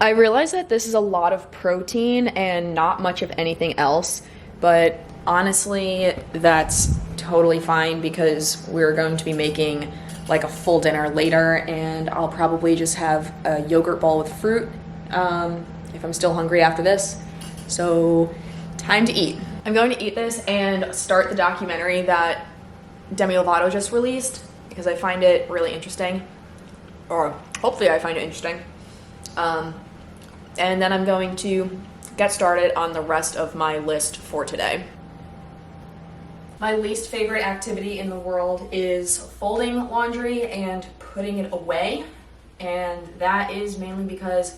I realize that this is a lot of protein and not much of anything else, but honestly, that's totally fine because we're going to be making like a full dinner later, and I'll probably just have a yogurt bowl with fruit if I'm still hungry after this. So time to eat. I'm going to eat this and start the documentary that Demi Lovato just released because I find it really interesting, or hopefully I find it interesting. And then I'm going to get started on the rest of my list for today. My least favorite activity in the world is folding laundry and putting it away. And that is mainly because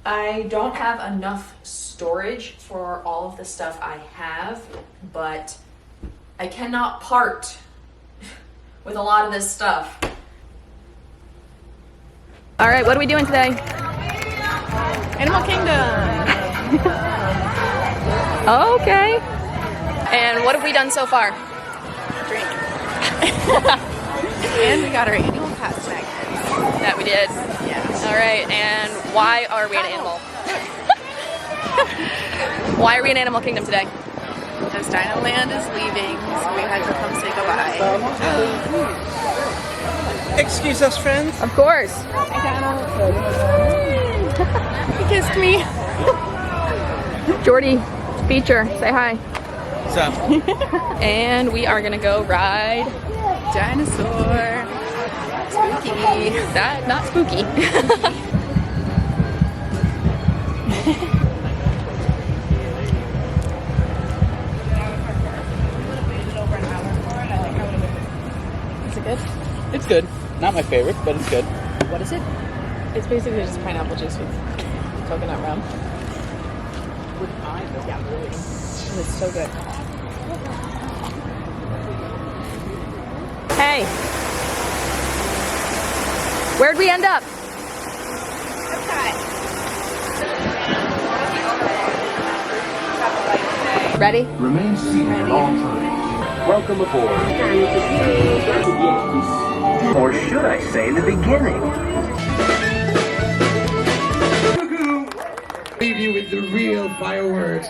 I don't have enough storage for all of the stuff I have, but I cannot part with a lot of this stuff. All right, what are we doing today? Animal Kingdom. Okay. And what have we done so far? Drink. And we got our annual pass back. That we did. Yes. All right, and why are we at Animal? Why are we in Animal Kingdom today? Because Dinoland is leaving, so we had to come say goodbye. Excuse us, friends. Of course. He kissed me. Jordy, feature, say hi. What's up? And we are gonna go ride Dinosaur. Spooky. that, not spooky. Is it good? It's good. Not my favorite, but it's good. What is it? It's basically just pineapple juice with coconut rum. Yeah. It's so good. Hey. Where'd we end up? Ready? Remain seated at all times. Welcome aboard. Or should I say the beginning? Leave you with the real fireworks.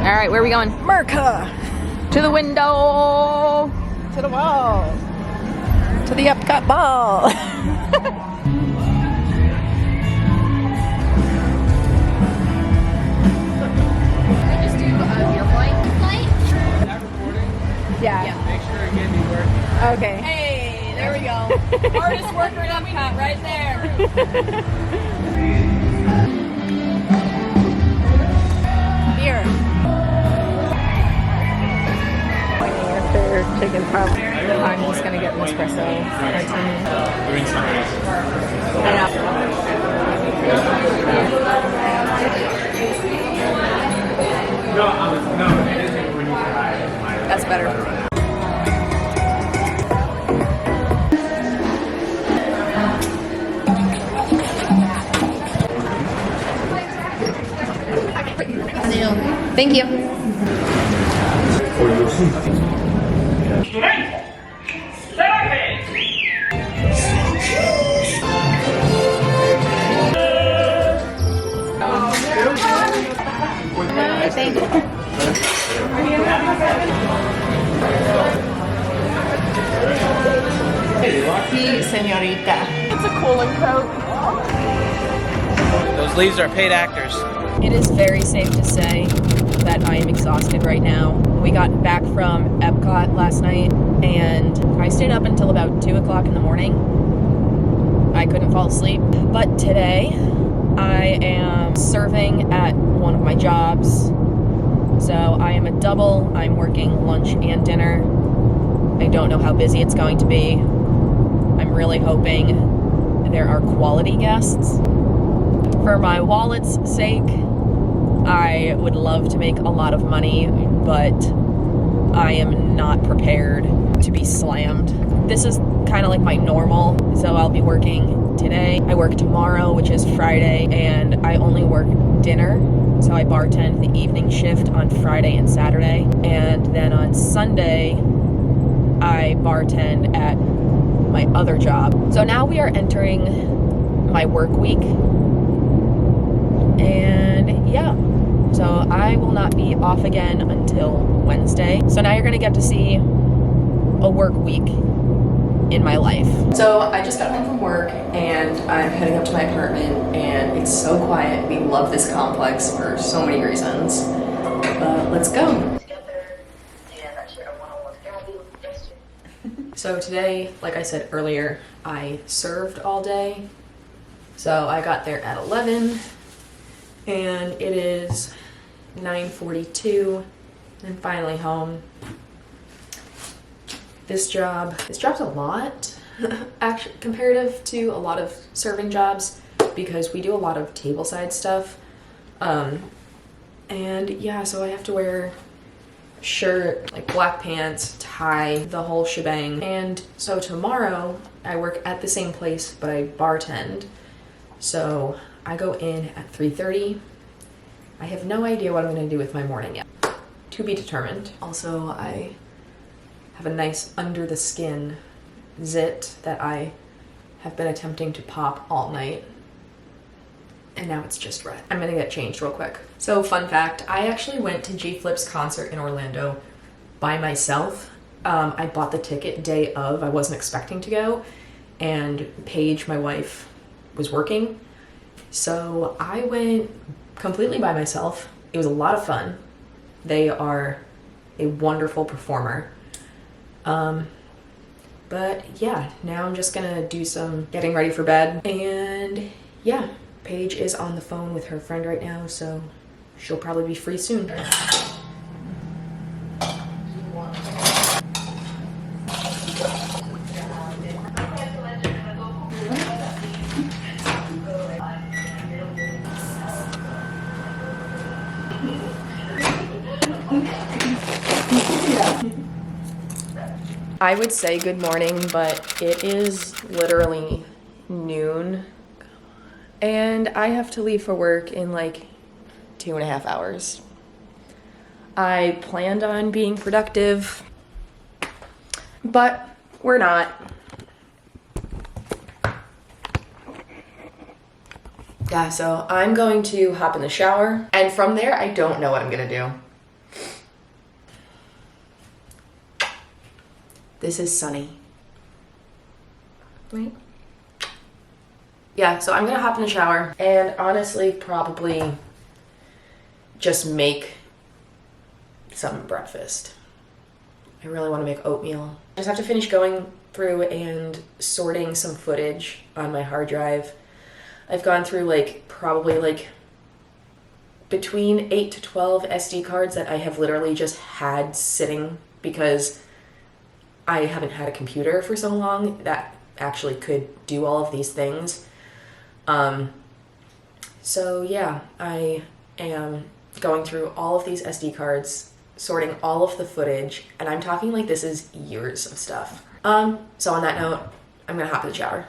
All right, where are we going? Merca! To the window. To the wall. To the Epcot ball. Just do your flight. Yeah. Make sure again you work. Okay. Hey, there we go. Hardest worker at Epcot, right there. Here. After chicken pop, I'm just gonna get an espresso martini. That's better. Thank you. Thank you. Señorita. It's a cooling coat. Those leaves are paid actors. It is very safe to say that I am exhausted right now. We got back from Epcot last night and I stayed up until about 2 o'clock in the morning. I couldn't fall asleep. But today I am serving at one of my jobs. So I am a double. I'm working lunch and dinner. I don't know how busy it's going to be. I'm really hoping there are quality guests. For my wallet's sake, I would love to make a lot of money, but I am not prepared to be slammed. This is kind of like my normal, so I'll be working today. I work tomorrow, which is Friday, and I only work dinner, so I bartend the evening shift on Friday and Saturday, and then on Sunday, I bartend at my other job. So now we are entering my work week. And yeah, so I will not be off again until Wednesday. So now you're gonna get to see a work week in my life. So I just got home from work and I'm heading up to my apartment, and it's so quiet. We love this complex for so many reasons. But let's go. So today, like I said earlier, I served all day. So I got there at 11 and it is 9:42. I'm finally home. This job's a lot, actually, comparative to a lot of serving jobs, because we do a lot of tableside stuff. And yeah, so I have to wear shirt, like black pants, tie, the whole shebang. And so tomorrow I work at the same place, but I bartend. So I go in at 3:30. I have no idea what I'm gonna do with my morning yet. To be determined. Also, I have a nice under the skin zit that I have been attempting to pop all night. And now it's just red. I'm gonna get changed real quick. So fun fact, I actually went to G Flip's concert in Orlando by myself. I bought the ticket day of, I wasn't expecting to go, and Paige, my wife, was working. So I went completely by myself. It was a lot of fun. They are a wonderful performer. But yeah, now I'm just gonna do some getting ready for bed. And yeah, Paige is on the phone with her friend right now, so she'll probably be free soon. I would say good morning, but it is literally noon. And I have to leave for work in like 2.5 hours. I planned on being productive, but we're not. Yeah, so I'm going to hop in the shower, and from there, I don't know what I'm gonna do. This is sunny. Right? Yeah, so I'm gonna hop in the shower and honestly probably just make some breakfast. I really want to make oatmeal. I just have to finish going through and sorting some footage on my hard drive. I've gone through probably between 8 to 12 SD cards that I have literally just had sitting because I haven't had a computer for so long that actually could do all of these things. So yeah, I am going through all of these SD cards, sorting all of the footage, and I'm talking like this is years of stuff. So on that note, I'm gonna hop in the shower.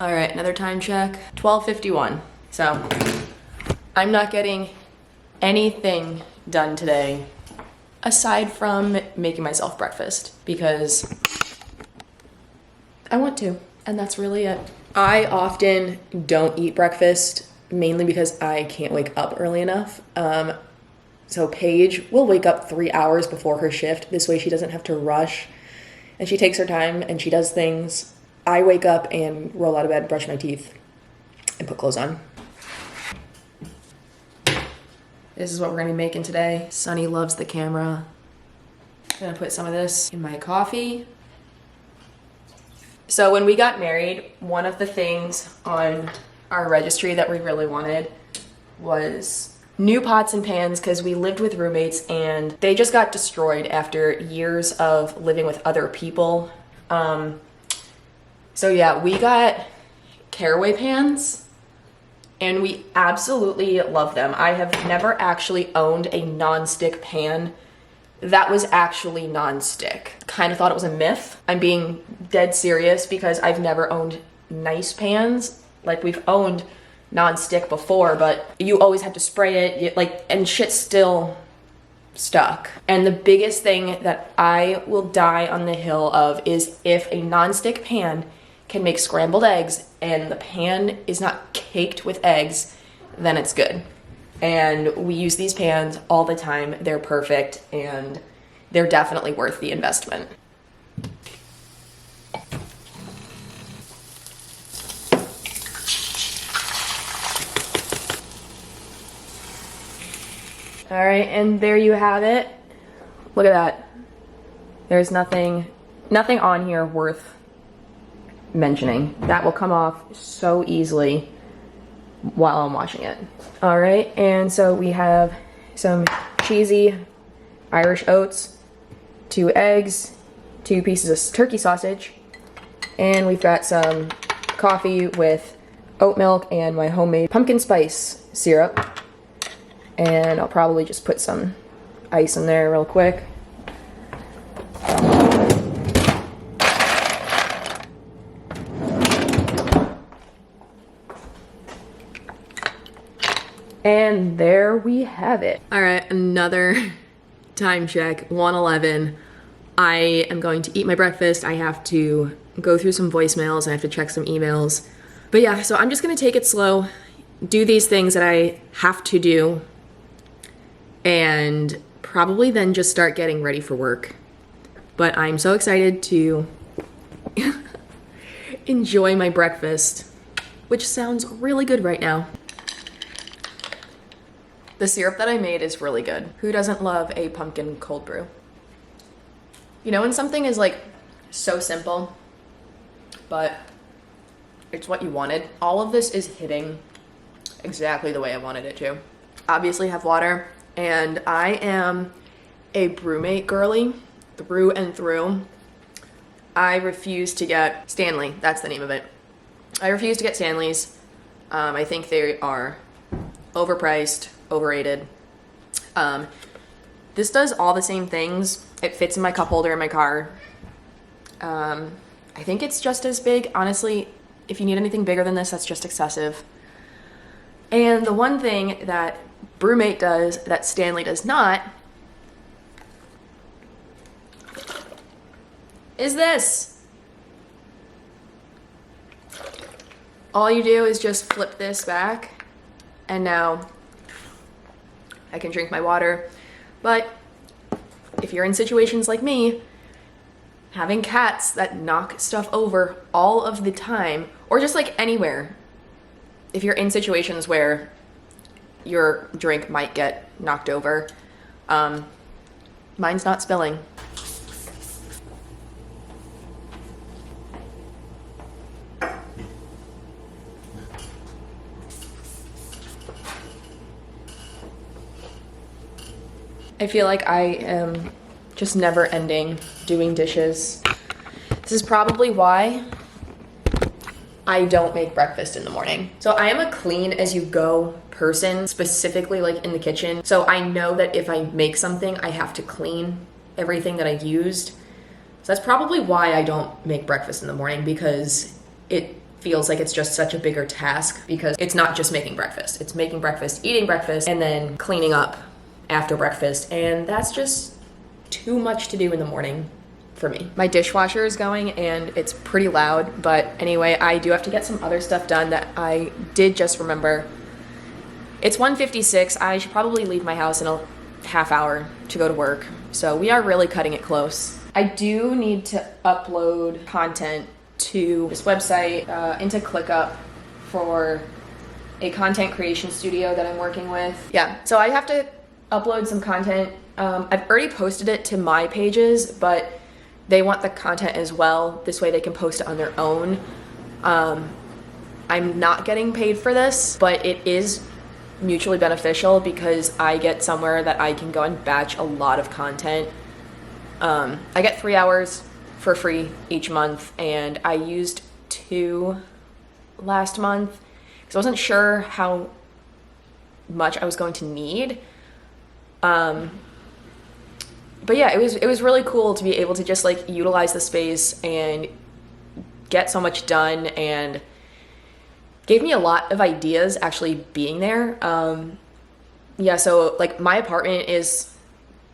All right, another time check, 12:51. So I'm not getting anything done today aside from making myself breakfast because I want to, and that's really it. I often don't eat breakfast mainly because I can't wake up early enough. So Paige will wake up 3 hours before her shift. This way she doesn't have to rush and she takes her time and she does things. I wake up and roll out of bed, brush my teeth, and put clothes on. This is what we're gonna be making today. Sunny loves the camera. I'm gonna put some of this in my coffee. So when we got married, one of the things on our registry that we really wanted was new pots and pans because we lived with roommates and they just got destroyed after years of living with other people. So yeah, we got caraway pans and we absolutely love them. I have never actually owned a non-stick pan that was actually non-stick. Kind of thought it was a myth. I'm being dead serious because I've never owned nice pans. Like, we've owned non-stick before, but you always have to spray it, and shit still stuck. And the biggest thing that I will die on the hill of is if a non-stick pan can make scrambled eggs and the pan is not caked with eggs, then it's good. And we use these pans all the time. They're perfect and they're definitely worth the investment. All right, and there you have it. Look at that. There's nothing on here worth mentioning. That will come off so easily while I'm washing it. All right, and so we have some cheesy Irish oats, 2 eggs, 2 pieces of turkey sausage, and we've got some coffee with oat milk and my homemade pumpkin spice syrup. And I'll probably just put some ice in there real quick. And there we have it. All right, another time check, 1:11. I am going to eat my breakfast. I have to go through some voicemails. I have to check some emails. But yeah, so I'm just gonna take it slow, do these things that I have to do, and probably then just start getting ready for work. But I'm so excited to enjoy my breakfast, which sounds really good right now. The syrup that I made is really good. Who doesn't love a pumpkin cold brew? You know when something is so simple, but it's what you wanted? All of this is hitting exactly the way I wanted it to. Obviously have water, and I am a brewmate girly, through and through. I refuse to get Stanley, that's the name of it. I refuse to get Stanleys. I think they are overpriced, overrated. This does all the same things. It fits in my cup holder in my car. I think it's just as big. Honestly, if you need anything bigger than this, that's just excessive. And the one thing that Brewmate does that Stanley does not is this. All you do is just flip this back, and now I can drink my water. But if you're in situations like me, having cats that knock stuff over all of the time, or just anywhere, if you're in situations where your drink might get knocked over, mine's not spilling. I feel like I am just never ending doing dishes. This is probably why I don't make breakfast in the morning. So I am a clean as you go person, specifically in the kitchen. So I know that if I make something, I have to clean everything that I used. So that's probably why I don't make breakfast in the morning, because it feels like it's just such a bigger task, because it's not just making breakfast. It's making breakfast, eating breakfast, and then cleaning up after breakfast, and that's just too much to do in the morning for me. My dishwasher is going and it's pretty loud, but anyway, I do have to get some other stuff done that I did just remember. It's 1:56. I should probably leave my house in a half hour to go to work, so we are really cutting it close. I do need to upload content to this website, into ClickUp, for a content creation studio that I'm working with. Yeah, so I have to upload some content. I've already posted it to my pages, but they want the content as well. This way they can post it on their own. I'm not getting paid for this, but it is mutually beneficial because I get somewhere that I can go and batch a lot of content. I get 3 hours for free each month, and I used 2 last month because I wasn't sure how much I was going to need. But yeah, it was really cool to be able to just like utilize the space and get so much done, and gave me a lot of ideas actually being there. Yeah, so like my apartment is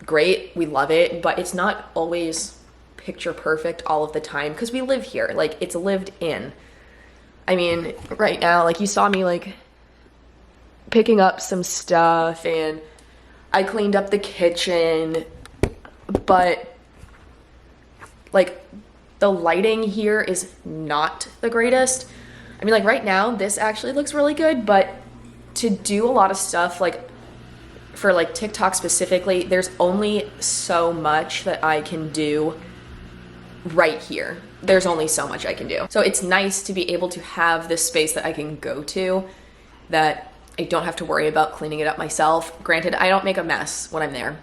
great, we love it, but it's not always picture perfect all of the time because we live here, like it's lived in. I mean, right now, like you saw me like picking up some stuff, and I cleaned up the kitchen, but like the lighting here is not the greatest. I mean, like right now this actually looks really good, but to do a lot of stuff like for like TikTok specifically, there's only so much that I can do right here. There's only so much I can do. So it's nice to be able to have this space that I can go to, that I don't have to worry about cleaning it up myself. Granted, I don't make a mess when I'm there,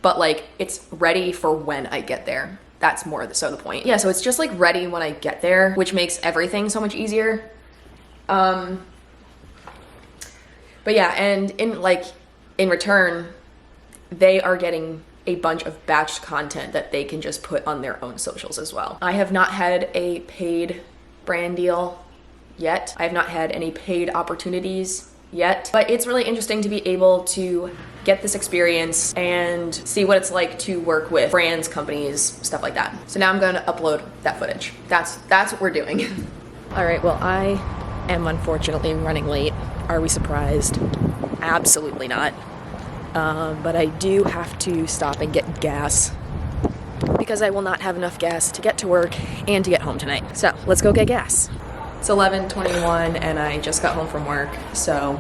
but like it's ready for when I get there. That's more so the point. Yeah, so it's just like ready when I get there, which makes everything so much easier. But yeah, and in return, they are getting a bunch of batched content that they can just put on their own socials as well. I have not had a paid brand deal yet. I have not had any paid opportunities yet, but it's really interesting to be able to get this experience and see what it's like to work with brands, companies, stuff like that. So now I'm gonna upload that footage. That's what we're doing. All right, well, I am unfortunately running late. Are we surprised? Absolutely not. But I do have to stop and get gas because I will not have enough gas to get to work and to get home tonight. So let's go get gas. It's 11:21 and I just got home from work. So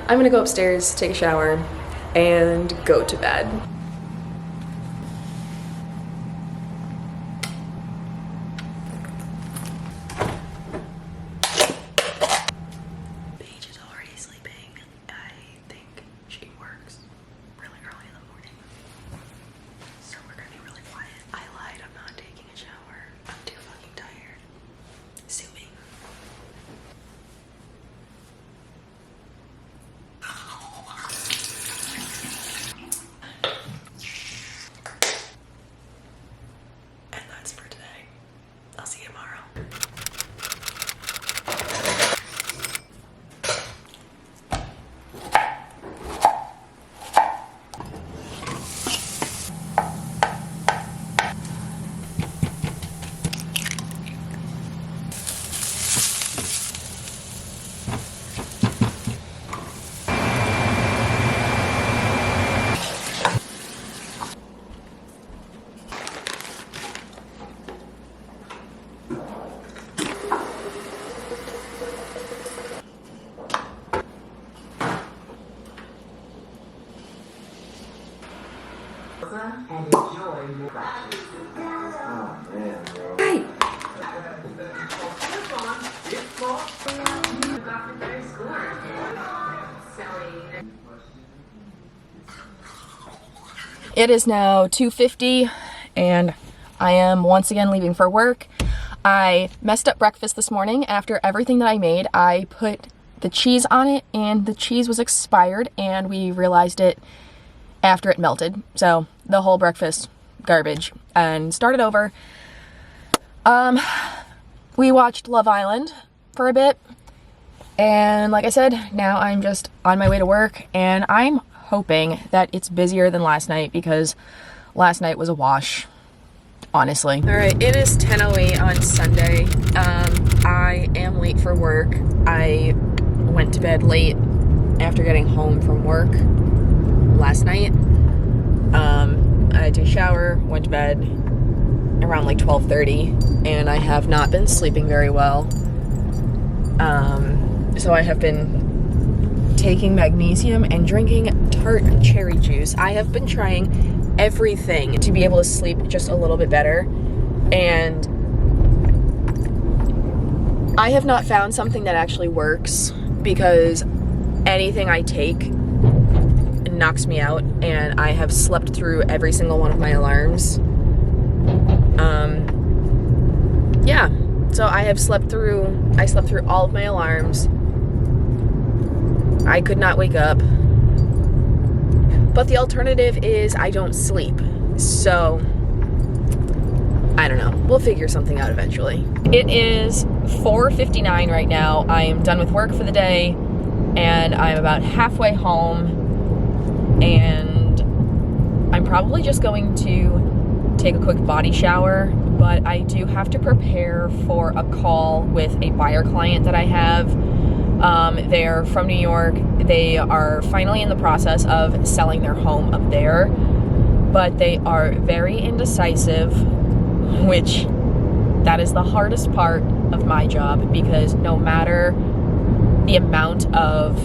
I'm gonna go upstairs, take a shower, and go to bed. Paige is already sleeping. I think she works really early in the morning. So we're gonna be really quiet. I lied, I'm not taking a shower. I'm too fucking tired. Sue me. And that's for today. I'll see you tomorrow. And enjoy more practice. Oh, man, bro. Hey! It is now 2:50 and I am once again leaving for work. I messed up breakfast this morning. After everything that I made, I put the cheese on it and the cheese was expired and we realized it after it melted. So the whole breakfast garbage and started over. We watched Love Island for a bit. And like I said, now I'm just on my way to work and I'm hoping that it's busier than last night because last night was a wash, honestly. All right, it is 10:08 on Sunday. I am late for work. I went to bed late after getting home from work last night. I took a shower, went to bed around like 12:30, and I have not been sleeping very well. So I have been taking magnesium and drinking tart cherry juice. I have been trying everything to be able to sleep just a little bit better, and I have not found something that actually works because anything I take knocks me out, and I have slept through every single one of my alarms. Yeah, so I slept through all of my alarms. I could not wake up. But the alternative is I don't sleep. So, I don't know. We'll figure something out eventually. It is 4:59 right now. I am done with work for the day, and I'm about halfway home, and I'm probably just going to take a quick body shower, but I do have to prepare for a call with a buyer client that I have. They're from New York. They are finally in the process of selling their home up there, but they are very indecisive, which that is the hardest part of my job, because no matter the amount of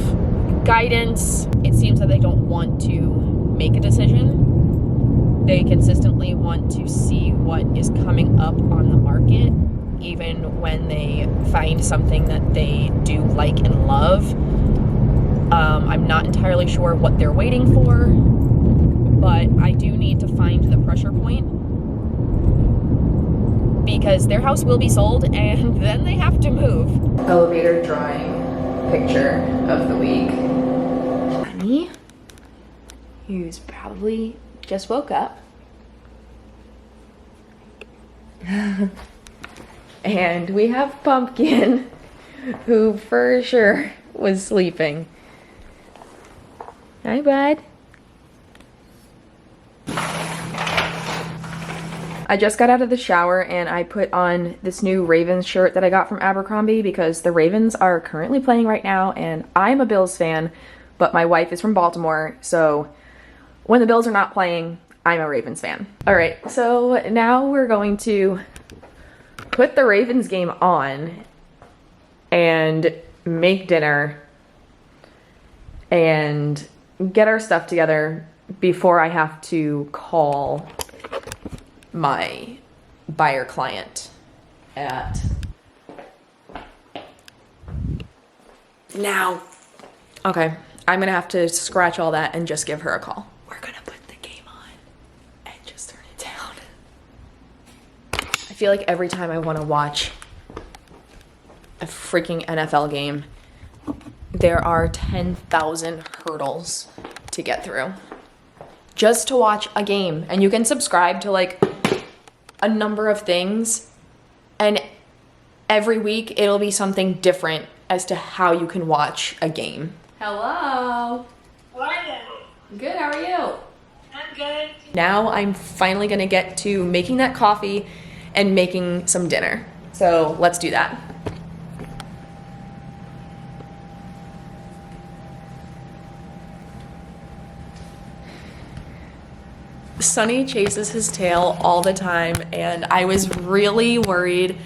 guidance, it seems that they don't want to make a decision. They consistently want to see what is coming up on the market, even when they find something that they do like and love. I'm not entirely sure what they're waiting for, but I do need to find the pressure point, because their house will be sold and then they have to move. Elevator drawing picture of the week. Honey, who's probably just woke up. And we have Pumpkin, who for sure was sleeping. Hi, bud. I just got out of the shower and I put on this new Ravens shirt that I got from Abercrombie, because the Ravens are currently playing right now, and I'm a Bills fan, but my wife is from Baltimore, so when the Bills are not playing, I'm a Ravens fan. All right, so now we're going to put the Ravens game on and make dinner and get our stuff together before I have to call my buyer client at now. Okay, I'm gonna have to scratch all that and just give her a call. We're gonna put the game on and just turn it down. I feel like every time I want to watch a freaking NFL game, there are 10,000 hurdles to get through just to watch a game. And you can subscribe to like a number of things, and every week it'll be something different as to how you can watch a game. Hello. What are you? Good, how are you? I'm good. Now I'm finally gonna get to making that coffee and making some dinner. So let's do that. Sonny chases his tail all the time, and I was really worried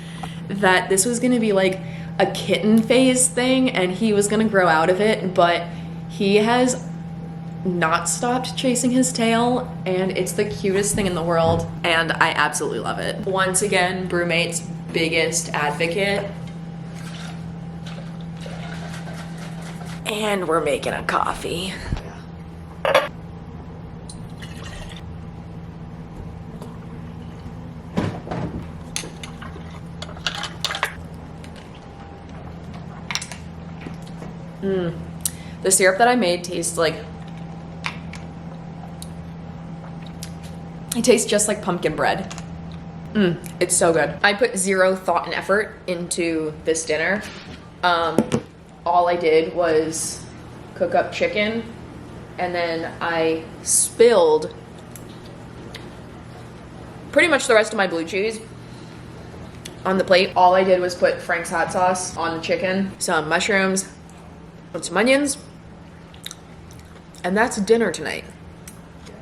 that this was gonna be like a kitten phase thing and he was gonna grow out of it, but he has not stopped chasing his tail, and it's the cutest thing in the world, and I absolutely love it. Once again, Brewmate's biggest advocate. And we're making a coffee. The syrup that I made tastes like, it tastes just like pumpkin bread. It's so good. I put zero thought and effort into this dinner. All I did was cook up chicken, and then I spilled pretty much the rest of my blue cheese on the plate. All I did was put Frank's hot sauce on the chicken, some mushrooms, and some onions, and that's dinner tonight.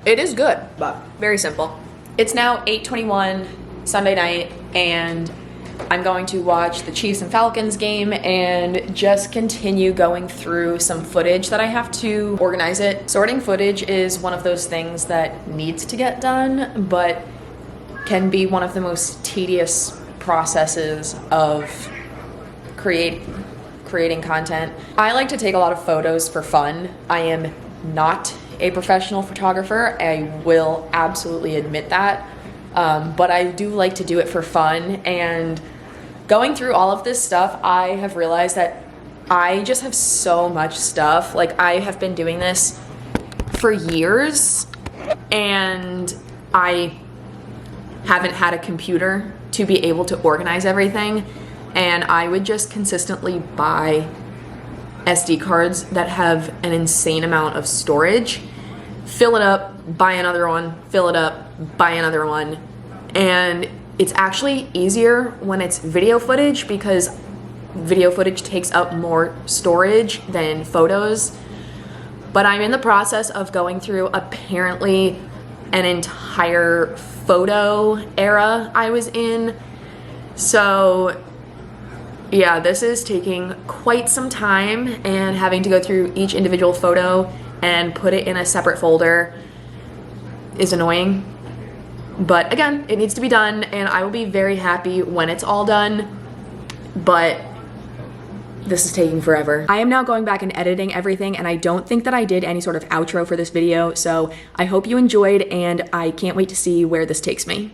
It is good, but very simple. It's now 8:21 Sunday night, and I'm going to watch the Chiefs and Falcons game and just continue going through some footage that I have to organize it. Sorting footage is one of those things that needs to get done, but can be one of the most tedious processes of creating creating content. I like to take a lot of photos for fun. I am not a professional photographer. I will absolutely admit that. But I do like to do it for fun. And going through all of this stuff, I have realized that I just have so much stuff. Like, I have been doing this for years and I haven't had a computer to be able to organize everything. And I would just consistently buy SD cards that have an insane amount of storage, fill it up, buy another one, fill it up, buy another one. And it's actually easier when it's video footage because video footage takes up more storage than photos. But I'm in the process of going through apparently an entire photo era I was in. So yeah, this is taking quite some time, and having to go through each individual photo and put it in a separate folder is annoying. But again, it needs to be done, and I will be very happy when it's all done. But this is taking forever. I am now going back and editing everything, and I don't think that I did any sort of outro for this video, so I hope you enjoyed, and I can't wait to see where this takes me.